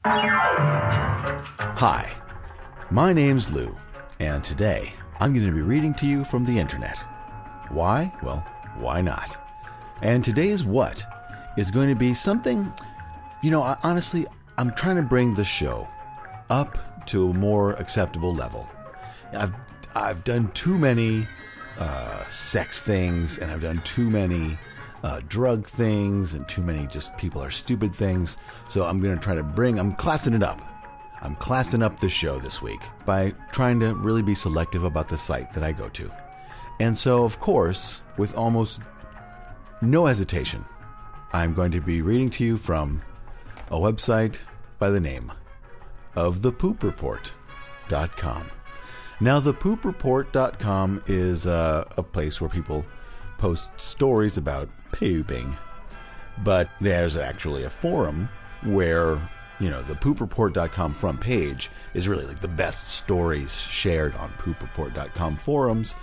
Hi, my name's Lou, and today I'm going to be reading to you from the internet. Why? Well, why not? And today's what is going to be something, honestly, I'm trying to bring the show up to a more acceptable level. I've done too many sex things, and I've done too many drug things, and too many just people are stupid things. So I'm going to try to I'm classing it up. I'm classing up the show this week by trying to really be selective about the site that I go to. And so, of course, with almost no hesitation, I'm going to be reading to you from a website by the name of thepoopreport.com. Now, thepoopreport.com is a place where people post stories about pooping, but there's actually a forum where, the poopreport.com front page is really like the best stories shared on poopreport.com forums.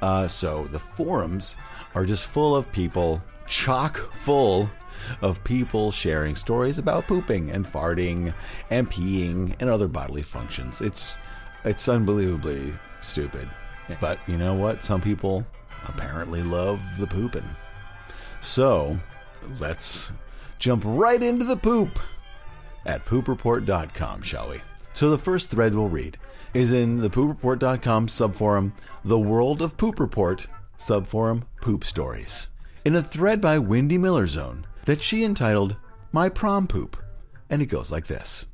So the forums are just full of people, chock full of people sharing stories about pooping and farting and peeing and other bodily functions. It's unbelievably stupid. But you know what? Some people apparently love the pooping. So let's jump right into the poop at poopreport.com, shall we? So the first thread we'll read is in the poopreport.com subforum, The World of Poop Report, subforum Poop Stories, in a thread by Wendy Millerzone that she entitled My Prom Poop, and it goes like this.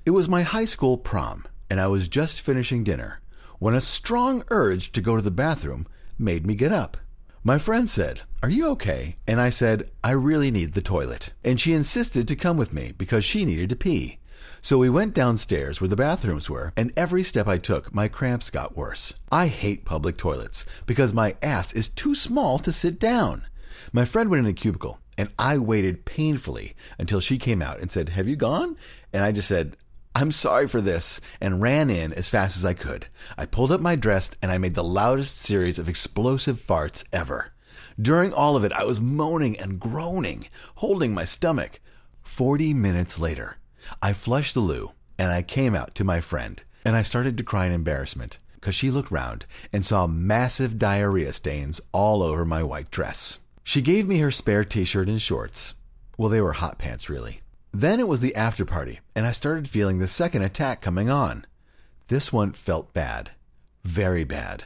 It was my high school prom, and I was just finishing dinner when a strong urge to go to the bathroom made me get up. My friend said, "Are you okay?" And I said, "I really need the toilet." And she insisted to come with me because she needed to pee. So we went downstairs where the bathrooms were, and every step I took, my cramps got worse. I hate public toilets because my ass is too small to sit down. My friend went in a cubicle, and I waited painfully until she came out and said, "Have you gone?" And I just said, "I'm sorry for this," and ran in as fast as I could. I pulled up my dress and I made the loudest series of explosive farts ever. During all of it, I was moaning and groaning, holding my stomach. 40 minutes later, I flushed the loo and I came out to my friend, and I started to cry in embarrassment because she looked round and saw massive diarrhea stains all over my white dress. She gave me her spare t-shirt and shorts. Well, they were hot pants, really. Then it was the after party, and I started feeling the second attack coming on. This one felt bad. Very bad.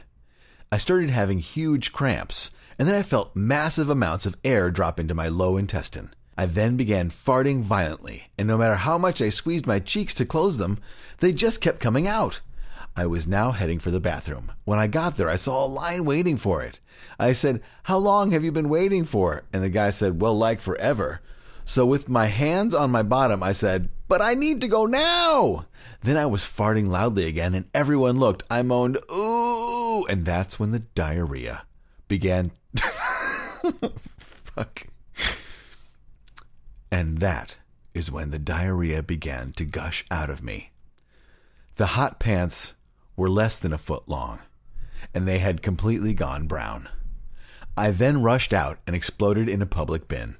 I started having huge cramps, and then I felt massive amounts of air drop into my low intestine. I then began farting violently, and no matter how much I squeezed my cheeks to close them, they just kept coming out. I was now heading for the bathroom. When I got there, I saw a line waiting for it. I said, "How long have you been waiting for?" And the guy said, "Well, like forever." So with my hands on my bottom, I said, "But I need to go now." Then I was farting loudly again, and everyone looked. I moaned, "Ooh," and that's when the diarrhea began. Fuck. And that is when the diarrhea began to gush out of me. The hot pants were less than a foot long, and they had completely gone brown. I then rushed out and exploded in a public bin.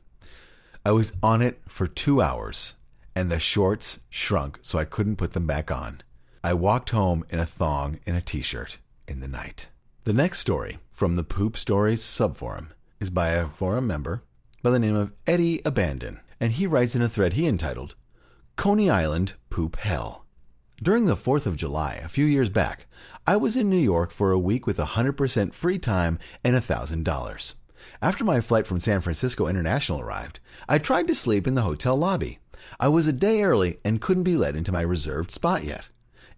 I was on it for 2 hours, and the shorts shrunk so I couldn't put them back on. I walked home in a thong and a t-shirt in the night. The next story from the Poop Stories subforum is by a forum member by the name of Eddie Abandon, and he writes in a thread he entitled, Coney Island Poop Hell. During the 4th of July, a few years back, I was in New York for a week with 100% free time and $1,000. After my flight from San Francisco International arrived, I tried to sleep in the hotel lobby. I was a day early and couldn't be let into my reserved spot yet.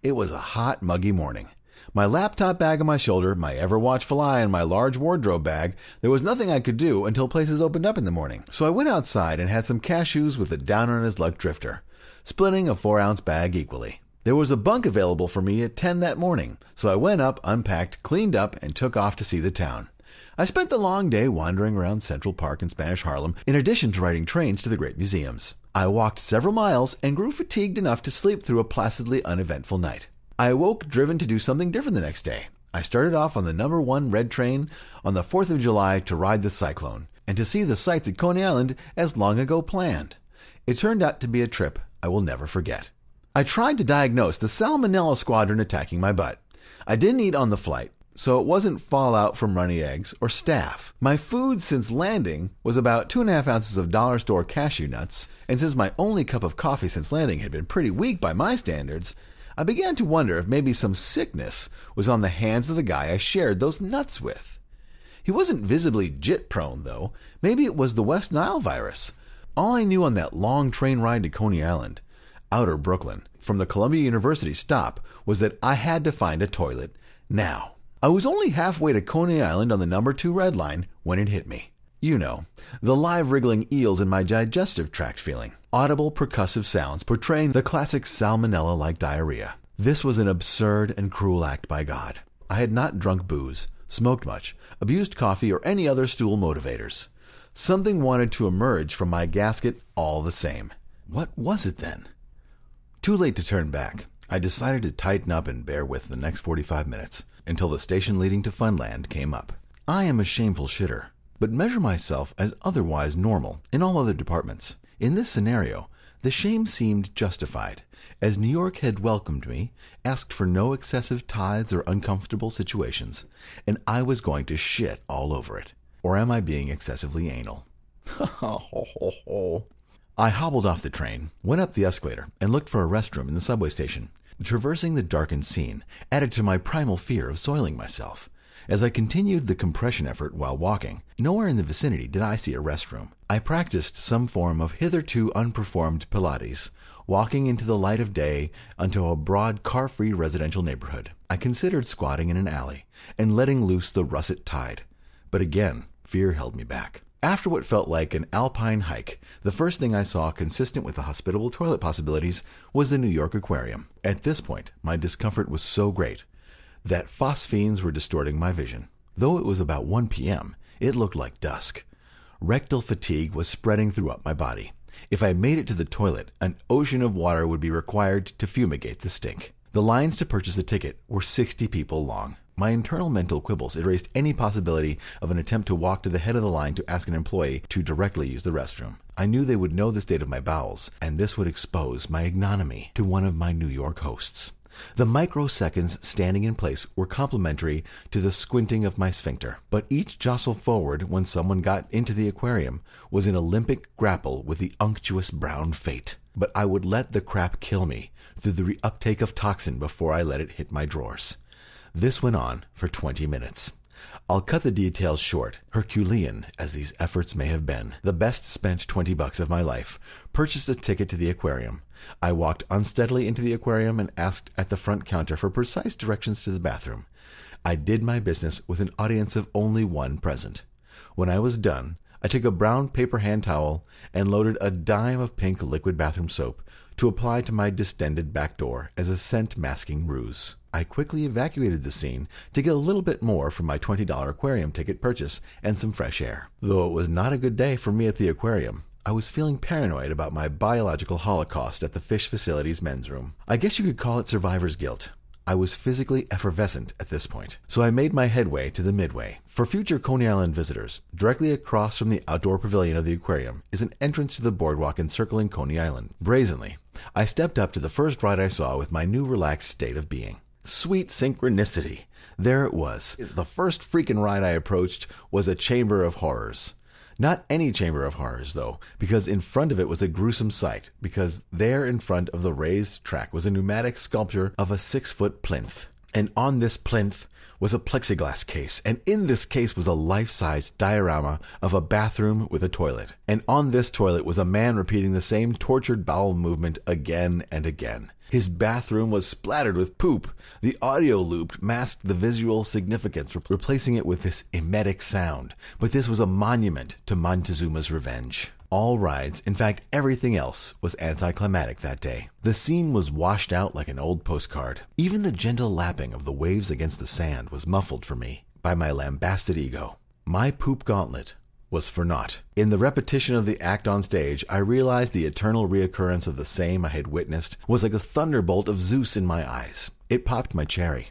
It was a hot, muggy morning. My laptop bag on my shoulder, my ever-watchful eye, and my large wardrobe bag, there was nothing I could do until places opened up in the morning. So I went outside and had some cashews with a down-on-his-luck drifter, splitting a 4-ounce bag equally. There was a bunk available for me at 10 that morning, so I went up, unpacked, cleaned up, and took off to see the town. I spent the long day wandering around Central Park and Spanish Harlem, in addition to riding trains to the great museums. I walked several miles and grew fatigued enough to sleep through a placidly uneventful night. I awoke driven to do something different the next day. I started off on the number 1 red train on the 4th of July to ride the Cyclone, and to see the sights at Coney Island as long ago planned. It turned out to be a trip I will never forget. I tried to diagnose the salmonella squadron attacking my butt. I didn't eat on the flight, so it wasn't fallout from runny eggs or staph. My food since landing was about 2.5 ounces of dollar store cashew nuts, and since my only cup of coffee since landing had been pretty weak by my standards, I began to wonder if maybe some sickness was on the hands of the guy I shared those nuts with. He wasn't visibly jit-prone, though. Maybe it was the West Nile virus. All I knew on that long train ride to Coney Island, outer Brooklyn, from the Columbia University stop, was that I had to find a toilet now. I was only halfway to Coney Island on the number 2 red line when it hit me. You know, the live wriggling eels in my digestive tract feeling. Audible percussive sounds portraying the classic salmonella-like diarrhea. This was an absurd and cruel act by God. I had not drunk booze, smoked much, abused coffee, or any other stool motivators. Something wanted to emerge from my gasket all the same. What was it then? Too late to turn back. I decided to tighten up and bear with the next 45 minutes, until the station leading to Funland came up. I am a shameful shitter, but measure myself as otherwise normal in all other departments. In this scenario, the shame seemed justified, as New York had welcomed me, asked for no excessive tithes or uncomfortable situations, and I was going to shit all over it. Or am I being excessively anal? I hobbled off the train, went up the escalator, and looked for a restroom in the subway station. Traversing the darkened scene added to my primal fear of soiling myself. As I continued the compression effort while walking, nowhere in the vicinity did I see a restroom. I practiced some form of hitherto unperformed Pilates, walking into the light of day unto a broad car-free residential neighborhood. I considered squatting in an alley and letting loose the russet tide. But again, fear held me back. After what felt like an alpine hike, the first thing I saw consistent with the hospitable toilet possibilities was the New York Aquarium. At this point, my discomfort was so great that phosphenes were distorting my vision. Though it was about 1 p.m., it looked like dusk. Rectal fatigue was spreading throughout my body. If I made it to the toilet, an ocean of water would be required to fumigate the stink. The lines to purchase a ticket were 60 people long. My internal mental quibbles erased any possibility of an attempt to walk to the head of the line to ask an employee to directly use the restroom. I knew they would know the state of my bowels, and this would expose my ignominy to one of my New York hosts. The microseconds standing in place were complementary to the squinting of my sphincter, but each jostle forward when someone got into the aquarium was an Olympic grapple with the unctuous brown fate. But I would let the crap kill me through the reuptake of toxin before I let it hit my drawers. This went on for 20 minutes. I'll cut the details short, Herculean as these efforts may have been. The best spent $20 of my life, purchased a ticket to the aquarium. I walked unsteadily into the aquarium and asked at the front counter for precise directions to the bathroom. I did my business with an audience of only one present. When I was done, I took a brown paper hand towel and loaded a dime of pink liquid bathroom soap to apply to my distended back door as a scent-masking ruse. I quickly evacuated the scene to get a little bit more from my $20 aquarium ticket purchase and some fresh air. Though it was not a good day for me at the aquarium, I was feeling paranoid about my biological holocaust at the fish facility's men's room. I guess you could call it survivor's guilt. I was physically effervescent at this point, so I made my headway to the midway. For future Coney Island visitors, directly across from the outdoor pavilion of the aquarium is an entrance to the boardwalk encircling Coney Island. Brazenly, I stepped up to the first ride I saw with my new relaxed state of being. Sweet synchronicity. There it was. The first freaking ride I approached was a chamber of horrors. Not any chamber of horrors, though, because in front of it was a gruesome sight, because there in front of the raised track was a pneumatic sculpture of a 6-foot plinth. And on this plinth was a plexiglass case, and in this case was a life-size diorama of a bathroom with a toilet. And on this toilet was a man repeating the same tortured bowel movement again and again. His bathroom was splattered with poop. The audio loop masked the visual significance, replacing it with this emetic sound. But this was a monument to Montezuma's revenge. All rides, in fact everything else, was anticlimactic that day. The scene was washed out like an old postcard. Even the gentle lapping of the waves against the sand was muffled for me by my lambasted ego. My poop gauntlet was for naught. In the repetition of the act on stage, I realized the eternal reoccurrence of the same I had witnessed was like a thunderbolt of Zeus in my eyes. It popped my cherry.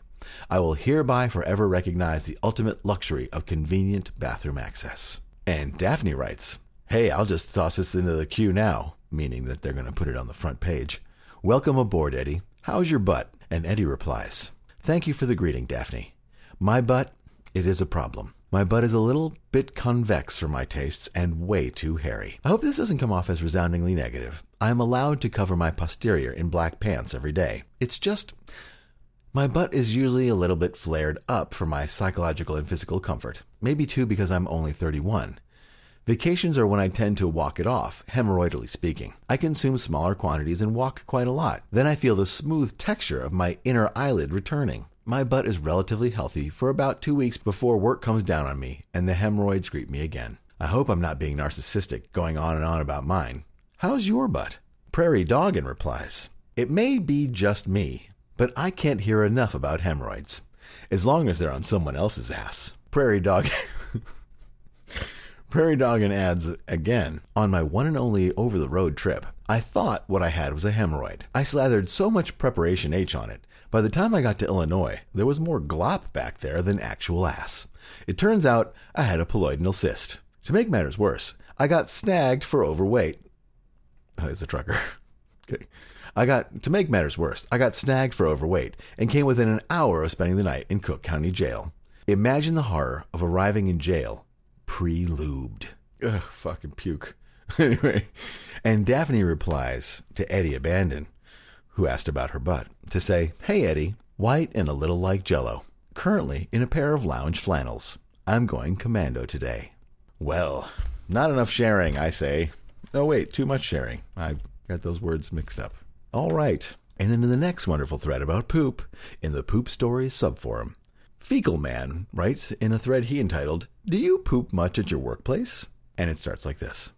I will hereby forever recognize the ultimate luxury of convenient bathroom access. And Daphne writes, "Hey, I'll just toss this into the queue now," meaning that they're going to put it on the front page. Welcome aboard, Eddie. How's your butt? And Eddie replies, thank you for the greeting, Daphne. My butt, it is a problem. My butt is a little bit convex for my tastes and way too hairy. I hope this doesn't come off as resoundingly negative. I am allowed to cover my posterior in black pants every day. It's just, my butt is usually a little bit flared up for my psychological and physical comfort. Maybe too because I'm only 31. Vacations are when I tend to walk it off, hemorrhoidally speaking. I consume smaller quantities and walk quite a lot. Then I feel the smooth texture of my inner eyelid returning. My butt is relatively healthy for about 2 weeks before work comes down on me and the hemorrhoids greet me again. I hope I'm not being narcissistic, going on and on about mine. How's your butt? Prairie Doggin replies, it may be just me, but I can't hear enough about hemorrhoids. As long as they're on someone else's ass. Prairie Doggin adds again, on my one and only over-the-road trip, I thought what I had was a hemorrhoid. I slathered so much Preparation H on it. By the time I got to Illinois, there was more glop back there than actual ass. It turns out I had a poloidal cyst. To make matters worse, I got snagged for overweight. Oh, he's a trucker. Okay. To make matters worse, I got snagged for overweight and came within an hour of spending the night in Cook County Jail. Imagine the horror of arriving in jail pre-lubed. Ugh, fucking puke. Anyway, and Daphne replies to Eddie Abandon, who asked about her butt, to say, hey Eddie, white and a little like Jell-O. Currently in a pair of lounge flannels. I'm going commando today. Well, not enough sharing, I say. Oh wait, too much sharing. I got those words mixed up. All right. And then in the next wonderful thread about poop, in the Poop Stories subforum, Fecal Man writes in a thread he entitled, do you poop much at your workplace? And it starts like this.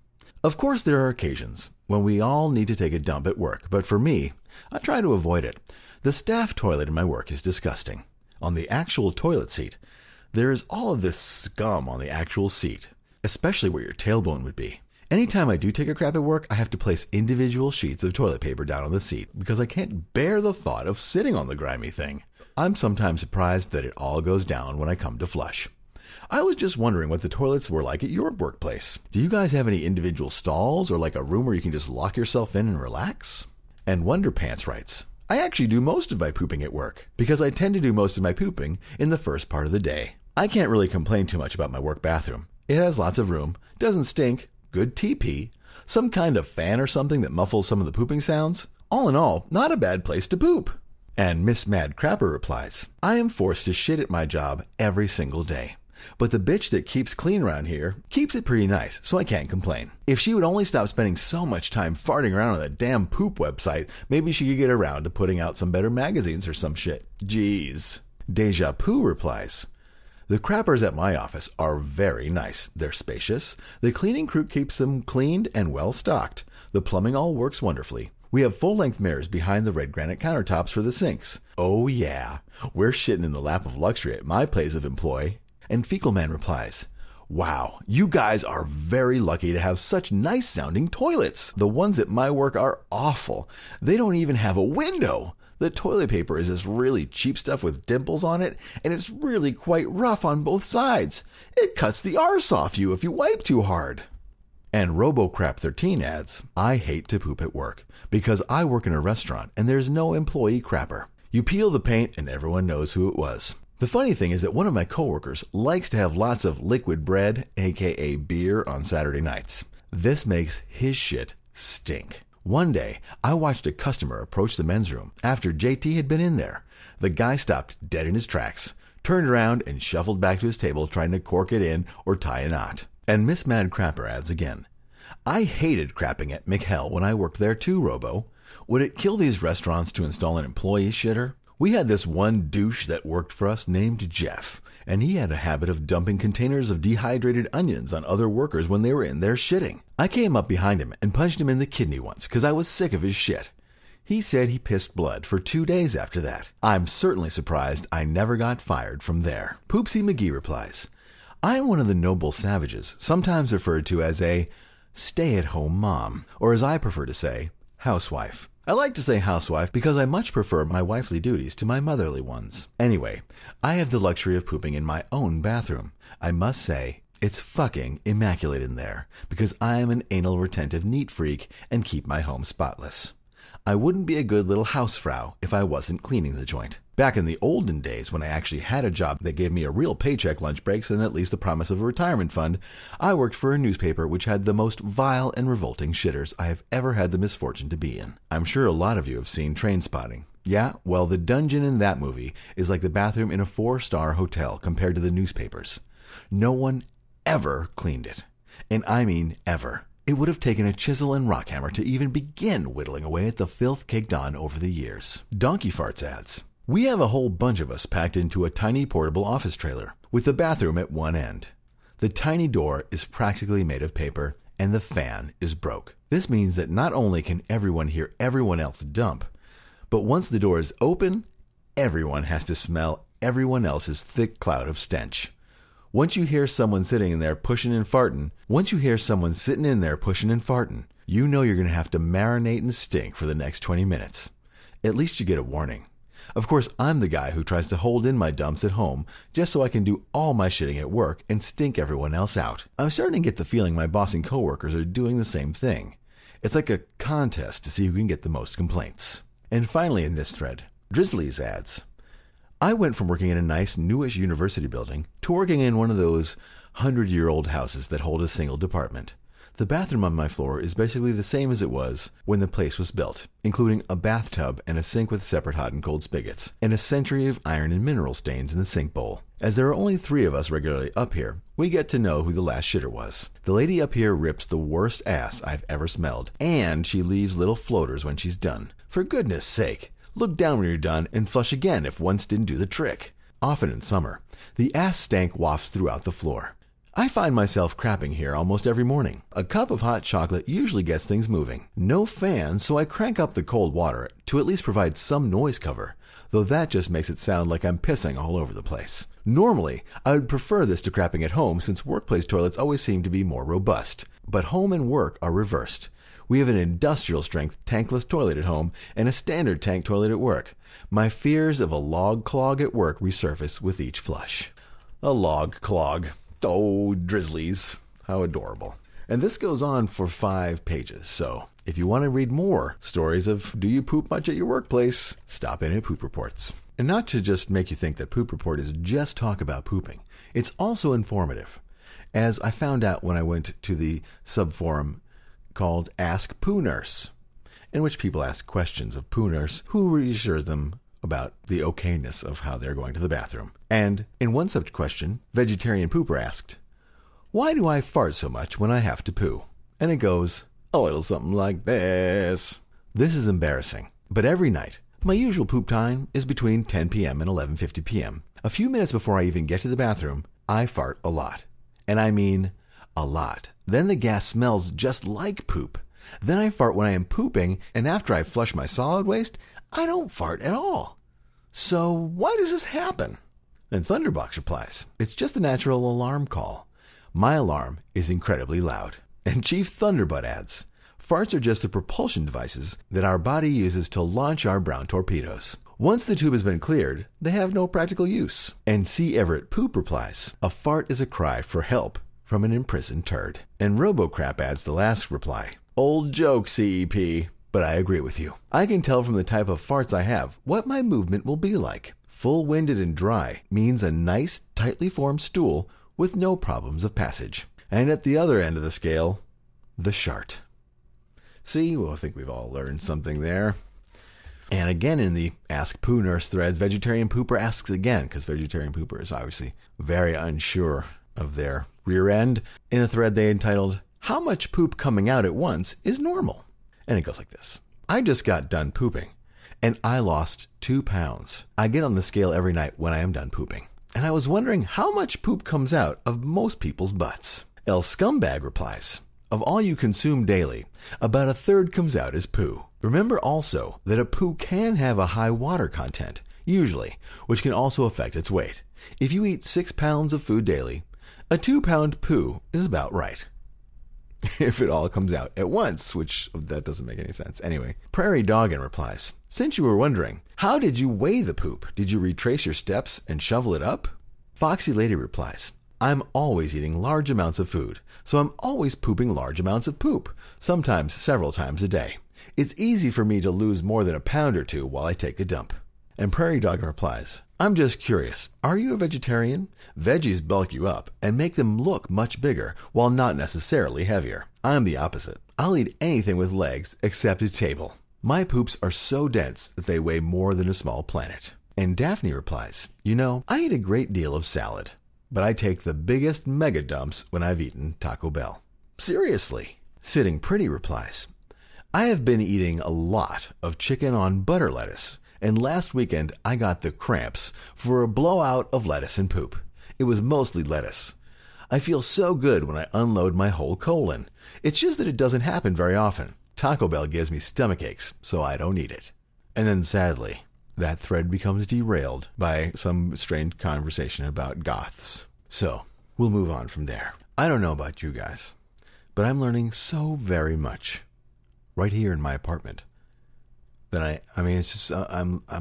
Of course there are occasions when we all need to take a dump at work, but for me, I try to avoid it. The staff toilet in my work is disgusting. On the actual toilet seat, there is all of this scum on the actual seat, especially where your tailbone would be. Anytime I do take a crap at work, I have to place individual sheets of toilet paper down on the seat because I can't bear the thought of sitting on the grimy thing. I'm sometimes surprised that it all goes down when I come to flush. I was just wondering what the toilets were like at your workplace. Do you guys have any individual stalls or like a room where you can just lock yourself in and relax? And Wonderpants writes, I actually do most of my pooping at work because I tend to do most of my pooping in the first part of the day. I can't really complain too much about my work bathroom. It has lots of room, doesn't stink, good TP, some kind of fan or something that muffles some of the pooping sounds. All in all, not a bad place to poop. And Miss Mad Crapper replies, I am forced to shit at my job every single day. But the bitch that keeps clean around here keeps it pretty nice, so I can't complain. If she would only stop spending so much time farting around on that damn poop website, maybe she could get around to putting out some better magazines or some shit. Jeez. Deja Poo replies, the crappers at my office are very nice. They're spacious. The cleaning crew keeps them cleaned and well stocked. The plumbing all works wonderfully. We have full-length mirrors behind the red granite countertops for the sinks. Oh yeah, we're shitting in the lap of luxury at my place of employ. And Fecal Man replies, wow, you guys are very lucky to have such nice-sounding toilets. The ones at my work are awful. They don't even have a window. The toilet paper is this really cheap stuff with dimples on it, and it's really quite rough on both sides. It cuts the arse off you if you wipe too hard. And RoboCrap13 adds, I hate to poop at work because I work in a restaurant and there's no employee crapper. You peel the paint and everyone knows who it was. The funny thing is that one of my coworkers likes to have lots of liquid bread, aka beer, on Saturday nights. This makes his shit stink. One day, I watched a customer approach the men's room after JT had been in there. The guy stopped dead in his tracks, turned around and shuffled back to his table trying to cork it in or tie a knot. And Miss Mad Crapper adds again, I hated crapping at McHell when I worked there too, Robo. Would it kill these restaurants to install an employee shitter? We had this one douche that worked for us named Jeff, and he had a habit of dumping containers of dehydrated onions on other workers when they were in there shitting. I came up behind him and punched him in the kidney once because I was sick of his shit. He said he pissed blood for 2 days after that. I'm certainly surprised I never got fired from there. Poopsie McGee replies, I am one of the noble savages, sometimes referred to as a stay-at-home mom, or as I prefer to say, housewife. I like to say housewife because I much prefer my wifely duties to my motherly ones. Anyway, I have the luxury of pooping in my own bathroom. I must say, it's fucking immaculate in there because I am an anal retentive neat freak and keep my home spotless. I wouldn't be a good little housefrau if I wasn't cleaning the joint. Back in the olden days, when I actually had a job that gave me a real paycheck, lunch breaks, and at least the promise of a retirement fund, I worked for a newspaper which had the most vile and revolting shitters I have ever had the misfortune to be in. I'm sure a lot of you have seen Trainspotting. Yeah, well, the dungeon in that movie is like the bathroom in a 4-star hotel compared to the newspapers. No one ever cleaned it. And I mean ever. It would have taken a chisel and rock hammer to even begin whittling away at the filth caked on over the years. Donkey farts ads. We have a whole bunch of us packed into a tiny portable office trailer with the bathroom at one end. The tiny door is practically made of paper and the fan is broke. This means that not only can everyone hear everyone else dump, but once the door is open, everyone has to smell everyone else's thick cloud of stench. Once you hear someone sitting in there pushing and farting, you know you're going to have to marinate and stink for the next 20 minutes. At least you get a warning. Of course, I'm the guy who tries to hold in my dumps at home just so I can do all my shitting at work and stink everyone else out. I'm starting to get the feeling my boss and coworkers are doing the same thing. It's like a contest to see who can get the most complaints. And finally in this thread, Drizzly's ads. I went from working in a nice, newish university building to working in one of those 100-year-old houses that hold a single department. The bathroom on my floor is basically the same as it was when the place was built, including a bathtub and a sink with separate hot and cold spigots, and a century of iron and mineral stains in the sink bowl. As there are only 3 of us regularly up here, we get to know who the last shitter was. The lady up here rips the worst ass I've ever smelled, and she leaves little floaters when she's done. For goodness sake, look down when you're done and flush again if once didn't do the trick. Often in summer, the ass stank wafts throughout the floor. I find myself crapping here almost every morning. A cup of hot chocolate usually gets things moving. No fan, so I crank up the cold water to at least provide some noise cover, though that just makes it sound like I'm pissing all over the place. Normally, I would prefer this to crapping at home since workplace toilets always seem to be more robust, but home and work are reversed. We have an industrial-strength tankless toilet at home and a standard tank toilet at work. My fears of a log clog at work resurface with each flush. A log clog. Oh, Drizzlies. How adorable. And this goes on for 5 pages, so if you want to read more stories of do you poop much at your workplace, stop in at Poop Reports. And not to just make you think that Poop Report is just talk about pooping. It's also informative, as I found out when I went to the subforum called Ask Poo Nurse, in which people ask questions of Poo Nurse, who reassures them about the okayness of how they're going to the bathroom. And in one such question, Vegetarian Pooper asked, "Why do I fart so much when I have to poo?" And it goes a little something like this. This is embarrassing, but every night, my usual poop time is between 10 p.m. and 11:50 p.m. A few minutes before I even get to the bathroom, I fart a lot. And I mean a lot. Then the gas smells just like poop. Then I fart when I am pooping, and after I flush my solid waste, I don't fart at all. So why does this happen? And Thunderbox replies, "It's just a natural alarm call. My alarm is incredibly loud." And Chief Thunderbutt adds, "Farts are just the propulsion devices that our body uses to launch our brown torpedoes. Once the tube has been cleared, they have no practical use." And C. Everett Poop replies, "A fart is a cry for help from an imprisoned turd." And RoboCrap adds the last reply, "Old joke, CEP, but I agree with you. I can tell from the type of farts I have what my movement will be like. Full-winded and dry means a nice, tightly formed stool with no problems of passage." And at the other end of the scale, the shart. See, well, I think we've all learned something there. And again in the Ask Poo Nurse threads, Vegetarian Pooper asks again, because Vegetarian Pooper is obviously very unsure of their rear end. In a thread they entitled, "How much poop coming out at once is normal?" And it goes like this. "I just got done pooping, and I lost 2 pounds. I get on the scale every night when I am done pooping. And I was wondering how much poop comes out of most people's butts." El Scumbag replies, "Of all you consume daily, about a third comes out as poo. Remember also that a poo can have a high water content, usually, which can also affect its weight. If you eat 6 pounds of food daily, a 2-pound poo is about right." If it all comes out at once, which that doesn't make any sense. Anyway, Prairie Doggin replies, "Since you were wondering, how did you weigh the poop? Did you retrace your steps and shovel it up?" Foxy Lady replies, "I'm always eating large amounts of food, so I'm always pooping large amounts of poop, sometimes several times a day. It's easy for me to lose more than a pound or two while I take a dump. And Prairie Dog replies, I'm just curious, are you a vegetarian? Veggies bulk you up and make them look much bigger while not necessarily heavier. I'm the opposite. I'll eat anything with legs except a table. My poops are so dense that they weigh more than a small planet. And Daphne replies, I eat a great deal of salad, but I take the biggest mega dumps when I've eaten Taco Bell. Seriously. Sitting Pretty replies, I have been eating a lot of chicken on butter lettuce, and last weekend I got the cramps for a blowout of lettuce and poop. It was mostly lettuce. I feel so good when I unload my whole colon. It's just that it doesn't happen very often. Taco Bell gives me stomach aches, so I don't eat it. And then sadly, that thread becomes derailed by some strange conversation about goths. So, we'll move on from there. I don't know about you guys, but I'm learning so very much right here in my apartment that it's just,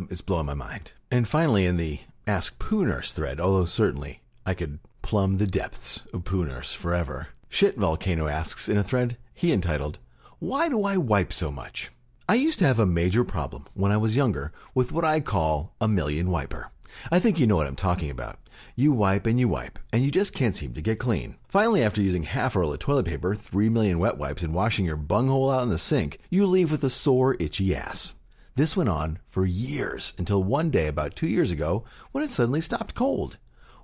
it's blowing my mind. And finally, in the Ask Poo Nurse thread, although certainly I could plumb the depths of Poo Nurse forever, Shit Volcano asks in a thread he entitled, Why do I wipe so much? I used to have a major problem when I was younger with what I call a million wiper. I think you know what I'm talking about. You wipe, and you just can't seem to get clean. Finally, after using half a roll of toilet paper, 3 million wet wipes, and washing your bunghole out in the sink, you leave with a sore, itchy ass. This went on for years until one day about 2 years ago when it suddenly stopped cold.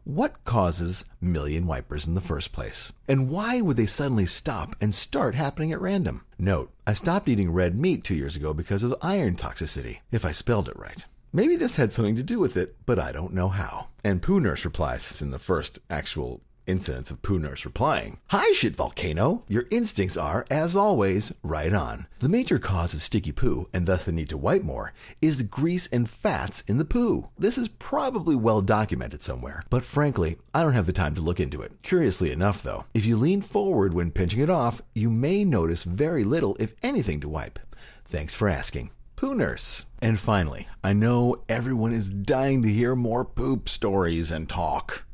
What causes million wipers in the first place? And why would they suddenly stop and start happening at random? Note, I stopped eating red meat 2 years ago because of iron toxicity, if I spelled it right. Maybe this had something to do with it, but I don't know how. And Poo Nurse replies, it's in the first actual incidents of Poo Nurse replying, Hi, Shit Volcano! Your instincts are, as always, right on. The major cause of sticky poo, and thus the need to wipe more, is grease and fats in the poo. This is probably well documented somewhere, but frankly, I don't have the time to look into it. Curiously enough, though, if you lean forward when pinching it off, you may notice very little, if anything, to wipe. Thanks for asking. Poo Nurse. And finally, I know everyone is dying to hear more poop stories and talk,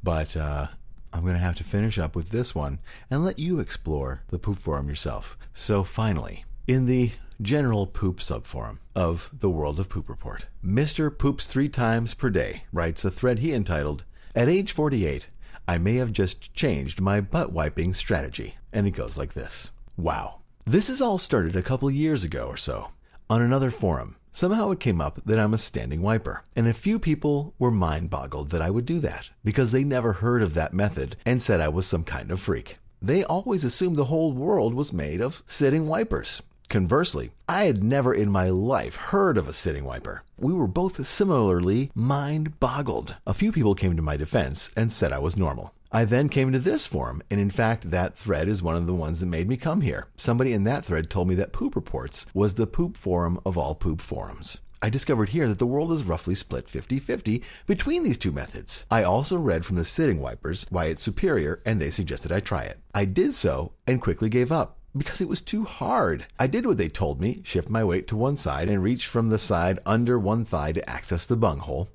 but I'm going to have to finish up with this one and let you explore the poop forum yourself. So finally, in the general poop subforum of the World of Poop Report, Mr. Poops 3 times per day writes a thread he entitled, At age 48, I may have just changed my butt wiping strategy. And it goes like this. Wow. This has all started a couple years ago or so. On another forum, somehow it came up that I'm a standing wiper, and a few people were mind-boggled that I would do that, because they never heard of that method and said I was some kind of freak. They always assumed the whole world was made of sitting wipers. Conversely, I had never in my life heard of a sitting wiper. We were both similarly mind-boggled. A few people came to my defense and said I was normal. I then came to this forum, and in fact, that thread is one of the ones that made me come here. Somebody in that thread told me that Poop Reports was the poop forum of all poop forums. I discovered here that the world is roughly split 50-50 between these two methods. I also read from the sitting wipers why it's superior, and they suggested I try it. I did so and quickly gave up because it was too hard. I did what they told me, shift my weight to one side and reach from the side under one thigh to access the bunghole.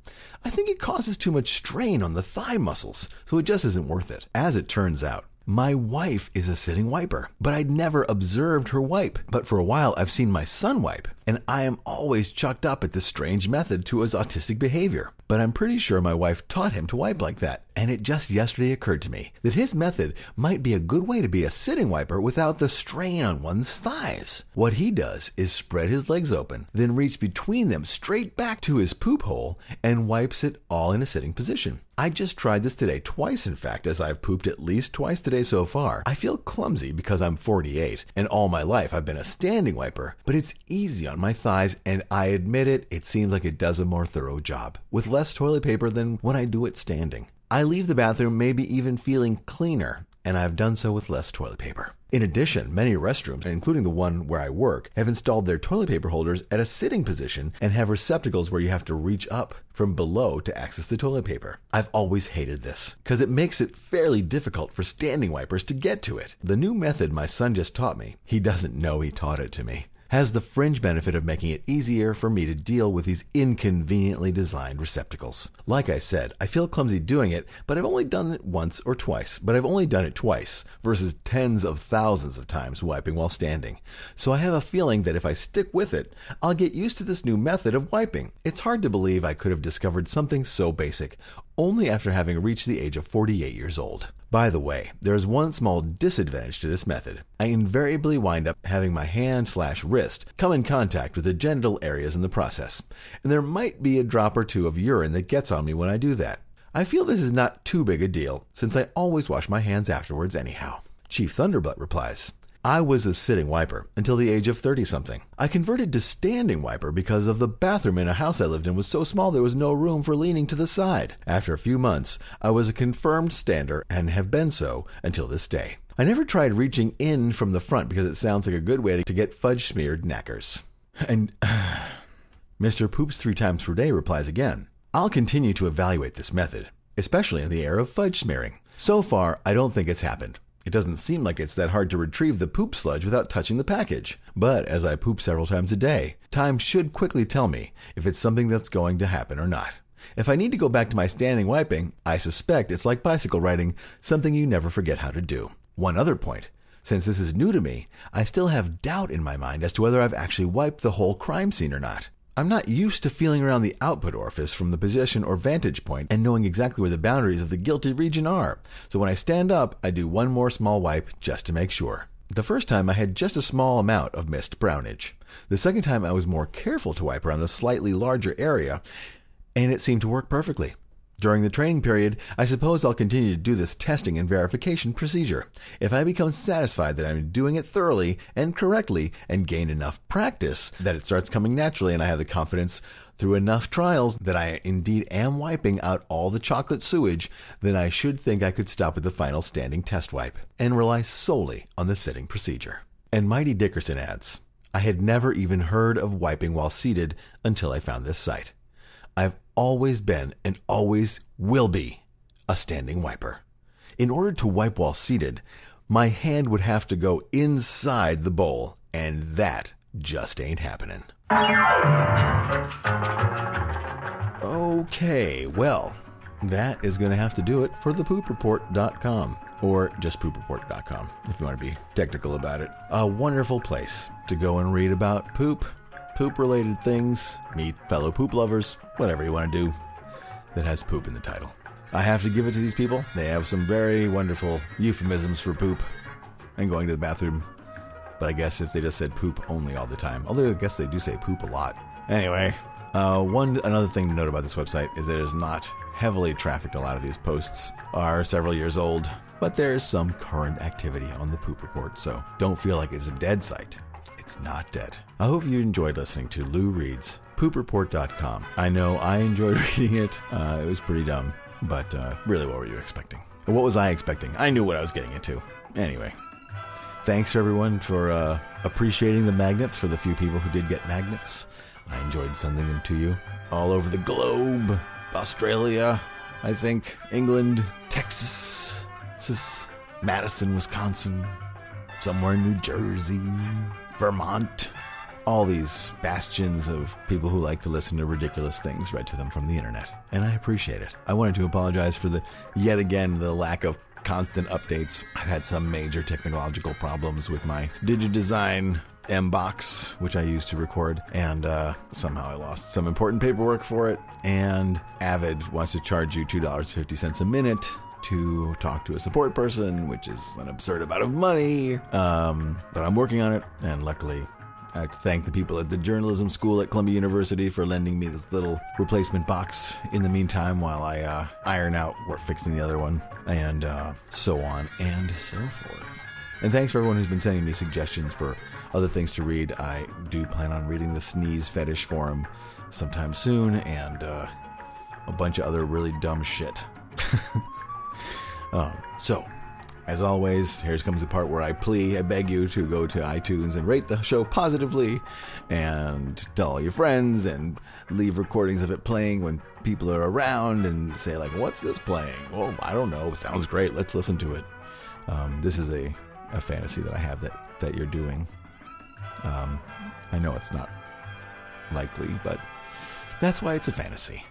I think it causes too much strain on the thigh muscles, so it just isn't worth it. As it turns out, my wife is a sitting wiper, but I'd never observed her wipe. But for a while, I've seen my son wipe, and I am always chucked up at this strange method to his autistic behavior. But I'm pretty sure my wife taught him to wipe like that, and it just yesterday occurred to me that his method might be a good way to be a sitting wiper without the strain on one's thighs. What he does is spread his legs open, then reach between them straight back to his poop hole, and wipes it all in a sitting position. I just tried this today twice, in fact, as I've pooped at least twice today so far. I feel clumsy because I'm 48, and all my life I've been a standing wiper, but it's easy on my thighs, and I admit it seems like it does a more thorough job, with less toilet paper than when I do it standing. I leave the bathroom maybe even feeling cleaner, and I've done so with less toilet paper. In addition, many restrooms, including the one where I work, have installed their toilet paper holders at a sitting position and have receptacles where you have to reach up from below to access the toilet paper. I've always hated this, because it makes it fairly difficult for standing wipers to get to it. The new method my son just taught me, he doesn't know he taught it to me, has the fringe benefit of making it easier for me to deal with these inconveniently designed receptacles. Like I said, I feel clumsy doing it, but I've only done it twice versus tens of thousands of times wiping while standing. So I have a feeling that if I stick with it, I'll get used to this new method of wiping. It's hard to believe I could have discovered something so basic only after having reached the age of 48 years old. By the way, there is one small disadvantage to this method. I invariably wind up having my hand/wrist come in contact with the genital areas in the process, and there might be a drop or two of urine that gets on me when I do that. I feel this is not too big a deal, since I always wash my hands afterwards anyhow. Chief Thunderbutt replies, I was a sitting wiper until the age of 30-something. I converted to standing wiper because of the bathroom in a house I lived in was so small there was no room for leaning to the side. After a few months, I was a confirmed stander and have been so until this day. I never tried reaching in from the front because it sounds like a good way to get fudge-smeared knackers. And Mr. Poops 3 times per day replies again, I'll continue to evaluate this method, especially in the era of fudge smearing. So far, I don't think it's happened. It doesn't seem like it's that hard to retrieve the poop sludge without touching the package. But as I poop several times a day, time should quickly tell me if it's something that's going to happen or not. If I need to go back to my standing wiping, I suspect it's like bicycle riding, something you never forget how to do. One other point. Since this is new to me, I still have doubt in my mind as to whether I've actually wiped the whole crime scene or not. I'm not used to feeling around the output orifice from the position or vantage point and knowing exactly where the boundaries of the guilty region are. So when I stand up, I do one more small wipe just to make sure. The first time I had just a small amount of missed brownage. The second time I was more careful to wipe around the slightly larger area, and it seemed to work perfectly. During the training period, I suppose I'll continue to do this testing and verification procedure. If I become satisfied that I'm doing it thoroughly and correctly and gain enough practice that it starts coming naturally and I have the confidence through enough trials that I indeed am wiping out all the chocolate sewage, then I should think I could stop at the final standing test wipe and rely solely on the sitting procedure. And Mighty Dickerson adds, I had never even heard of wiping while seated until I found this site. I've always been and always will be a standing wiper. In order to wipe while seated, my hand would have to go inside the bowl, and that just ain't happening. Okay, well, that is going to have to do it for thepoopreport.com, or just poopreport.com if you want to be technical about it. A wonderful place to go and read about poop-related things, meet fellow poop lovers, whatever you want to do that has poop in the title. I have to give it to these people. They have some very wonderful euphemisms for poop and going to the bathroom. But I guess if they just said poop only all the time, although I guess they do say poop a lot. Anyway, another thing to note about this website is that it is not heavily trafficked. A lot of these posts are several years old, but there is some current activity on the Poop Report, so don't feel like it's a dead site. It's not dead. I hope you enjoyed listening to Lou Reed's PoopReport.com. I know I enjoyed reading it. It was pretty dumb, but really, what were you expecting? What was I expecting? I knew what I was getting into. Anyway, thanks for everyone for appreciating the magnets, for the few people who did get magnets. I enjoyed sending them to you all over the globe. Australia, I think, England, Texas, Madison, Wisconsin, somewhere in New Jersey, Vermont, all these bastions of people who like to listen to ridiculous things read to them from the internet. And I appreciate it. I wanted to apologize for the lack of constant updates. I've had some major technological problems with my DigiDesign M-Box, which I use to record, and somehow I lost some important paperwork for it. And Avid wants to charge you $2.50 a minute to talk to a support person, which is an absurd amount of money. But I'm working on it, and luckily I have to thank the people at the journalism school at Columbia University for lending me this little replacement box in the meantime while I iron out or fixing the other one, and so on and so forth. And thanks for everyone who's been sending me suggestions for other things to read. I do plan on reading the Sneeze Fetish Forum sometime soon, and a bunch of other really dumb shit. So, as always, here comes the part where I beg you to go to iTunes and rate the show positively, and tell all your friends, and leave recordings of it playing when people are around, and say like, what's this playing? Oh, I don't know. Sounds great. Let's listen to it. This is a fantasy that I have that you're doing. I know it's not likely, but that's why it's a fantasy.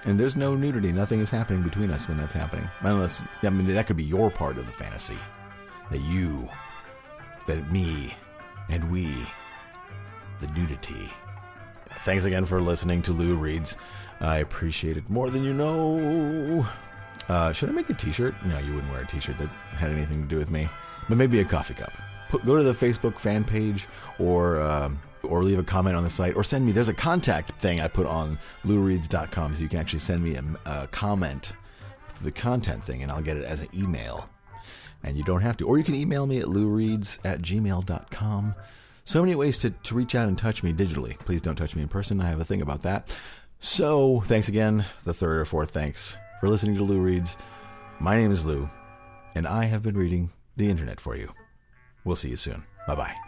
And there's no nudity. Nothing is happening between us when that's happening. Unless, I mean, that could be your part of the fantasy. That me, and we, the nudity. Thanks again for listening to Lou Reads. I appreciate it more than you know. Should I make a t-shirt? No, you wouldn't wear a t-shirt that had anything to do with me. But maybe a coffee cup. Go to the Facebook fan page or leave a comment on the site, or send me. There's a contact thing I put on loureads.com, so you can actually send me a comment to the content thing, and I'll get it as an email. And you don't have to. Or you can email me at loureads@gmail.com. So many ways to reach out and touch me digitally. Please don't touch me in person. I have a thing about that. So thanks again, the third or fourth thanks, for listening to Lou Reads. My name is Lou, and I have been reading the internet for you. We'll see you soon. Bye-bye.